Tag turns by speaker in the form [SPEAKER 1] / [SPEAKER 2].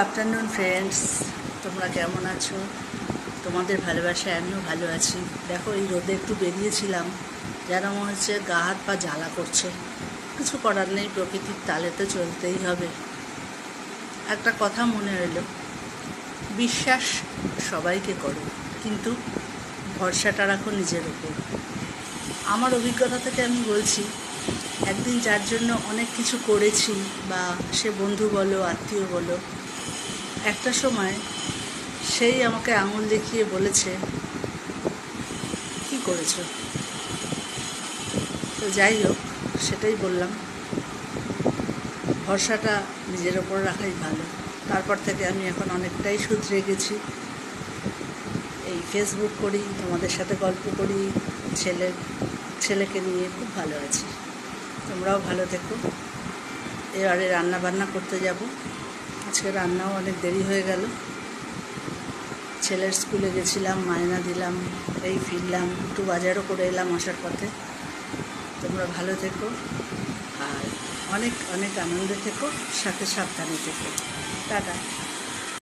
[SPEAKER 1] Afternoon friends, তোমরা কেমন আছো? তোমাদের ভালোবাসায় আমিও ভালো আছি। দেখো, এই রোদে একটু বেরিয়েছিলাম, যেন মনে হচ্ছে গা হাত পা জ্বালা করছে। কিছু করার নেই, প্রকৃতির তালে তো চলতেই হবে। একটা কথা মনে এলো, বিশ্বাস সবাইকে করো, কিন্তু ভরসাটা রাখো নিজের ওপর। আমার অভিজ্ঞতা থেকে আমি বলছি, একদিন যার জন্য অনেক কিছু করেছি, বা সে বন্ধু বলো, আত্মীয় বলো, একটা সময় সেই আমাকে আঙুল দেখিয়ে বলেছে, কি করেছো? তো যাই হোক, সেটাই বললাম, ভরসাটা নিজের ওপর রাখাই ভালো। তারপর থেকে আমি এখন অনেকটাই শুধরে গেছি। এই ফেসবুক করি, তোমাদের সাথে গল্প করি, ছেলেকে নিয়ে খুব ভালো আছি। তোমরাও ভালো থেকো। এবারে রান্না বান্না করতে যাব। আজকে রান্নাও অনেক দেরি হয়ে গেল। ছেলের স্কুলে গেছিলাম, মায়না দিলাম, এই ফিরলাম, একটু বাজারও করে এলাম আসার পথে। তোমরা ভালো থেকো আর অনেক অনেক আনন্দে থেকো, সাথে সাবধানে থেকো। টাটা।